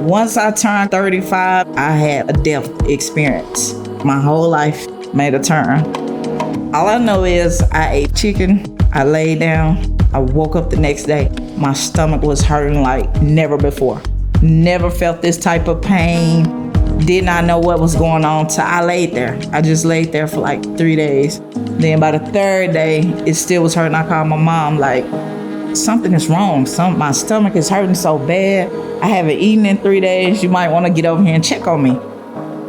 Once I turned 35, I had a death experience. My whole life made a turn. All I know is I ate chicken, I laid down, I woke up the next day. My stomach was hurting like never before. Never felt this type of pain. Did not know what was going on till I laid there. I just laid there for like 3 days. Then by the third day, it still was hurting. I called my mom like, something is wrong. My stomach is hurting so bad. I haven't eaten in 3 days. You might want to get over here and check on me.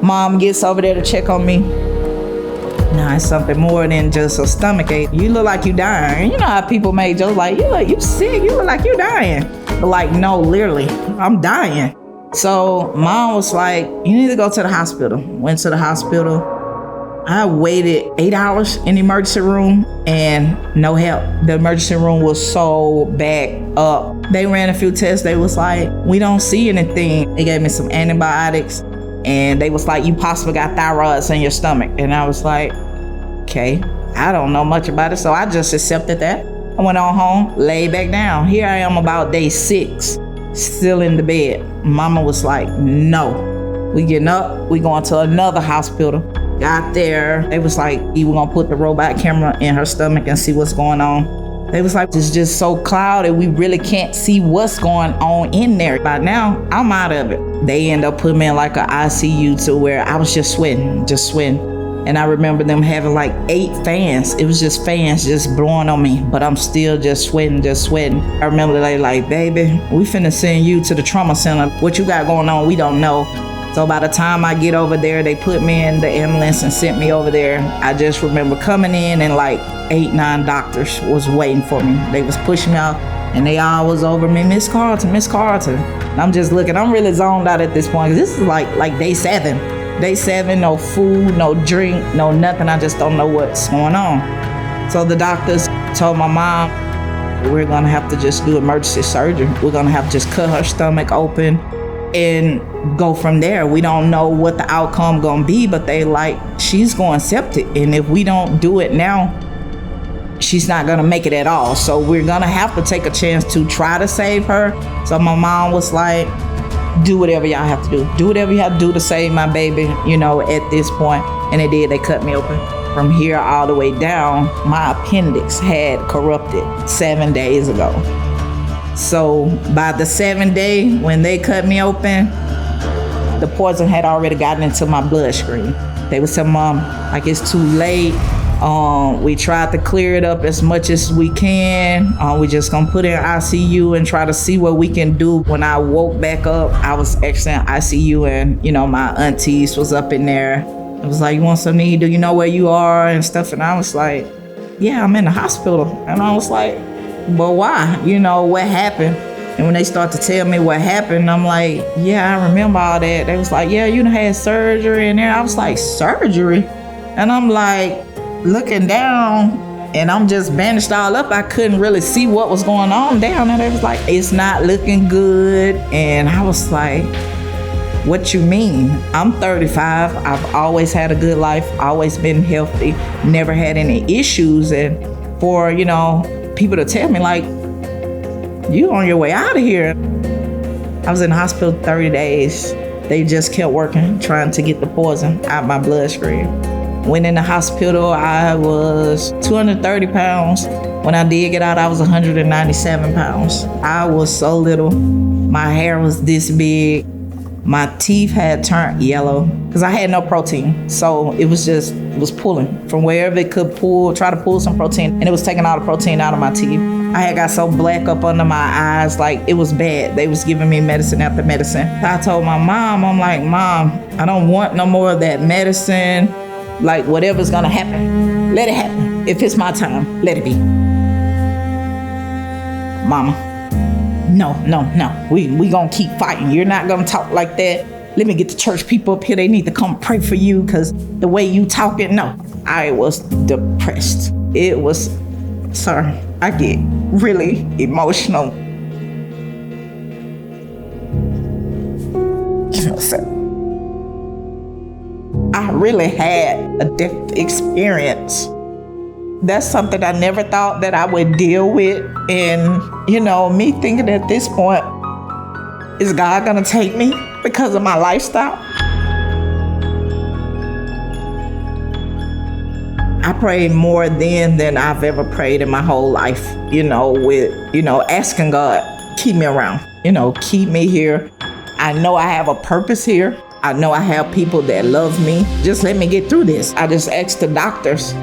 Mom gets over there to check on me. Nah, it's something more than just a stomach ache. You look like you dying. You know how people make jokes like, you sick, you look like you dying. But like, no, literally, I'm dying. So mom was like, you need to go to the hospital. Went to the hospital. I waited 8 hours in the emergency room and no help. The emergency room was so backed up. They ran a few tests. They was like, we don't see anything. They gave me some antibiotics and they was like, you possibly got thyroids in your stomach. And I was like, okay, I don't know much about it. So I just accepted that. I went on home, laid back down. Here I am about day 6, still in the bed. Mama was like, no, we getting up, we going to another hospital. Got there, they was like, we were gonna put the robot camera in her stomach and see what's going on. They was like, it's just so cloudy, we really can't see what's going on in there. By now, I'm out of it. They end up putting me in like an ICU to where I was just sweating. And I remember them having like 8 fans. It was just fans just blowing on me, but I'm still just sweating. I remember they like, baby, we finna send you to the trauma center. What you got going on, we don't know. So by the time I get over there, they put me in the ambulance and sent me over there. I just remember coming in and like 8, 9 doctors was waiting for me. They was pushing me out and they all was over me, Miss Carlton. And I'm just looking, I'm really zoned out at this point. This is like day 7. Day 7, no food, no drink, no nothing. I just don't know what's going on. So the doctors told my mom, we're gonna have to just do emergency surgery. We're gonna have to just cut her stomach open and go from there. We don't know what the outcome gonna be, but they like, she's going septic. And if we don't do it now, she's not gonna make it at all. So we're gonna have to take a chance to try to save her. So my mom was like, do whatever y'all have to do. Do whatever you have to do to save my baby, at this point. And they did, they cut me open. From here all the way down, my appendix had corrupted 7 days ago. So by the 7th day, when they cut me open, the poison had already gotten into my bloodstream. They would say, Mom, like it's too late. We tried to clear it up as much as we can. We just gonna put it in ICU and try to see what we can do. When I woke back up, I was actually in ICU and, my aunties was up in there. It was like, you want something to eat? Do you know where you are and stuff? And I was like, yeah, I'm in the hospital. And I was like, but why? What happened? And when they start to tell me what happened, I'm like, yeah, I remember all that. They was like, yeah, you done had surgery in there. I was like, surgery? And I'm like, looking down and I'm just bandaged all up. I couldn't really see what was going on down there. They was like, it's not looking good. And I was like, what you mean? I'm 35. I've always had a good life, always been healthy, never had any issues. And for, people to tell me like, you on your way out of here. I was in the hospital 30 days. They just kept working, trying to get the poison out my bloodstream. Went in the hospital, I was 230 pounds. When I did get out, I was 197 pounds. I was so little. My hair was this big. My teeth had turned yellow because I had no protein. So it was pulling from wherever it could try to pull some protein. And it was taking all the protein out of my teeth. I had got so black up under my eyes, like it was bad. They was giving me medicine after medicine. I told my mom, I'm like, Mom, I don't want no more of that medicine. Like whatever's gonna happen, let it happen. If it's my time, let it be. Mama, no. We gonna keep fighting. You're not gonna talk like that. Let me get the church people up here. They need to come pray for you because the way you talking, no. I was depressed. It was, sorry, I get really emotional. I really had a death experience. That's something I never thought that I would deal with. And, me thinking at this point, Is God gonna take me because of my lifestyle? I prayed more then than I've ever prayed in my whole life, with, asking God, keep me around, keep me here. I know I have a purpose here. I know I have people that love me. Just let me get through this. I just asked the doctors,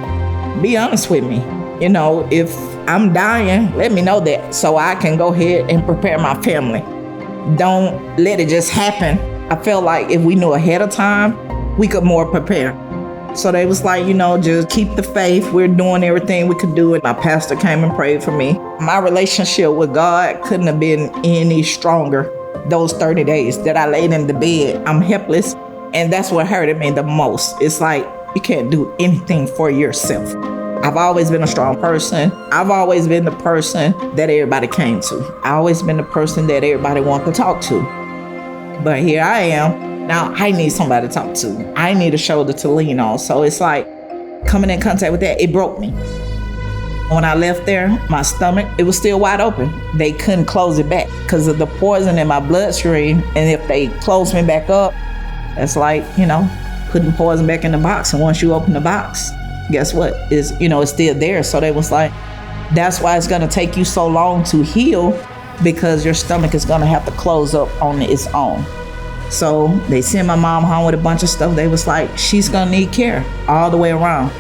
be honest with me. If I'm dying, let me know that so I can go ahead and prepare my family. Don't let it just happen. I felt like if we knew ahead of time, we could more prepare. So they was like, just keep the faith. We're doing everything we could do. And my pastor came and prayed for me. My relationship with God couldn't have been any stronger those 30 days that I laid in the bed. I'm helpless. And that's what hurted me the most. It's like, you can't do anything for yourself. I've always been a strong person. I've always been the person that everybody came to. I've always been the person that everybody wanted to talk to. But here I am. Now I need somebody to talk to. I need a shoulder to lean on. So it's like coming in contact with that, it broke me. When I left there, my stomach, it was still wide open. They couldn't close it back because of the poison in my bloodstream. And if they close me back up, it's like, putting poison back in the box. And once you open the box, guess what? It's still there. So they was like, that's why it's gonna take you so long to heal, because your stomach is gonna have to close up on its own. So they sent my mom home with a bunch of stuff. They was like, she's gonna need care all the way around.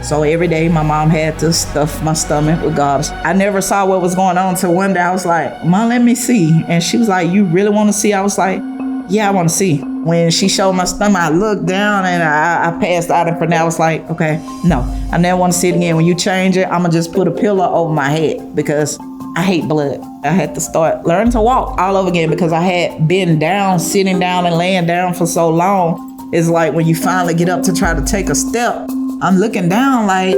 So every day my mom had to stuff my stomach with garbage. I never saw what was going on until one day I was like, Mom, let me see. And she was like, you really wanna see? I was like, yeah, I wanna see. When she showed my stomach, I looked down and I passed out. And for now I was like, okay, no, I never wanna see it again. When you change it, I'ma just put a pillow over my head because I hate blood. I had to start learning to walk all over again because I had been down, sitting down and laying down for so long. It's like when you finally get up to try to take a step, I'm looking down like,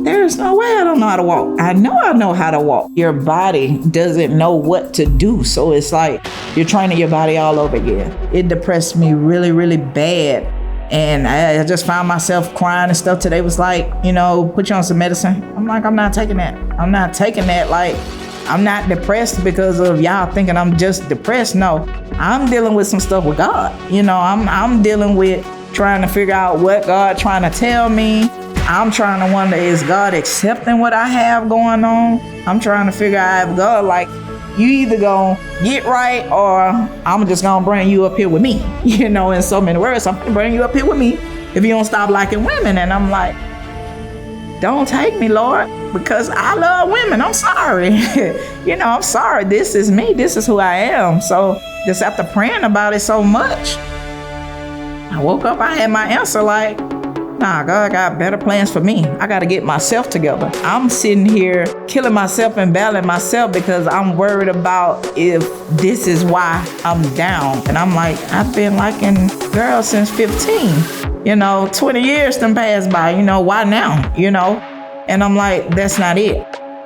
there's no way I don't know how to walk. I know how to walk. Your body doesn't know what to do. So it's like you're training your body all over again. It depressed me really, really bad. And I just found myself crying and stuff. Today was like, put you on some medicine. I'm like, I'm not taking that. I'm not taking that. Like, I'm not depressed because of y'all thinking I'm just depressed. No, I'm dealing with some stuff with God. I'm dealing with trying to figure out what God trying to tell me. I'm trying to wonder, is God accepting what I have going on? I'm trying to figure out if God, like, you either gonna get right or I'm just gonna bring you up here with me. In so many words, I'm gonna bring you up here with me if you don't stop liking women. And I'm like, don't take me, Lord, because I love women. I'm sorry. I'm sorry. This is me. This is who I am. So just after praying about it so much, I woke up, I had my answer like, nah, God got better plans for me. I got to get myself together. I'm sitting here killing myself and battling myself because I'm worried about if this is why I'm down. And I'm like, I've been liking girls since 15. 20 years done passed by. Why now? And I'm like, that's not it.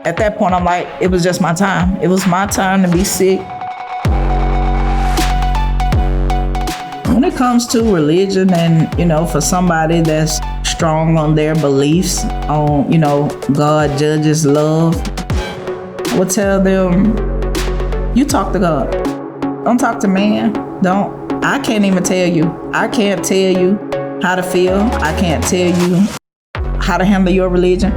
At that point, I'm like, it was just my time. It was my time to be sick. When it comes to religion and, for somebody that's strong on their beliefs on, God judges love, I would tell them, you talk to God. Don't talk to man. I can't even tell you. I can't tell you how to feel. I can't tell you how to handle your religion.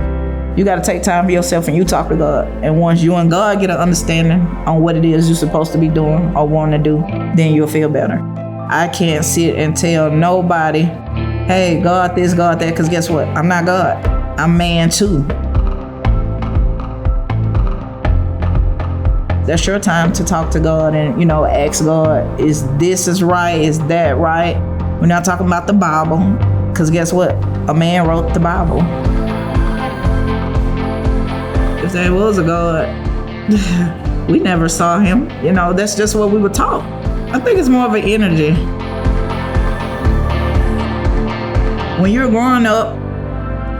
You got to take time for yourself and you talk to God. And once you and God get an understanding on what it is you're supposed to be doing or want to do, then you'll feel better. I can't sit and tell nobody, hey, God this, God that, because guess what? I'm not God. I'm man too. That's your time to talk to God and, ask God, is this right? Is that right? We're not talking about the Bible, because guess what? A man wrote the Bible. If there was a God, we never saw him. That's just what we were taught. I think it's more of an energy. When you're growing up,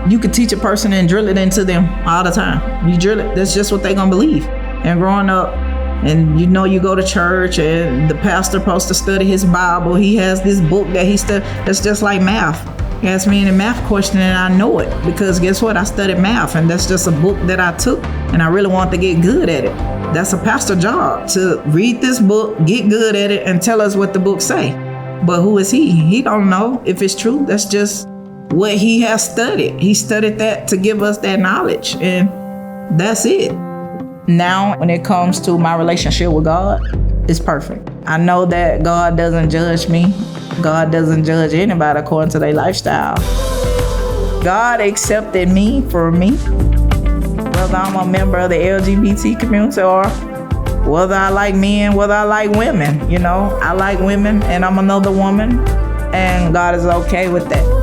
you could teach a person and drill it into them all the time. You drill it, that's just what they're gonna believe. And growing up, and you go to church and the pastor supposed to study his Bible. He has this book that that's just like math. He asked me any math question and I know it because guess what? I studied math and that's just a book that I took and I really wanted to get good at it. That's a pastor job, to read this book, get good at it, and tell us what the book say. But who is he? He don't know if it's true. That's just what he has studied. He studied that to give us that knowledge, and that's it. Now, when it comes to my relationship with God, it's perfect. I know that God doesn't judge me. God doesn't judge anybody according to their lifestyle. God accepted me for me, whether I'm a member of the LGBT community or whether I like men, whether I like women. You know, I like women and I'm another woman, and God is okay with that.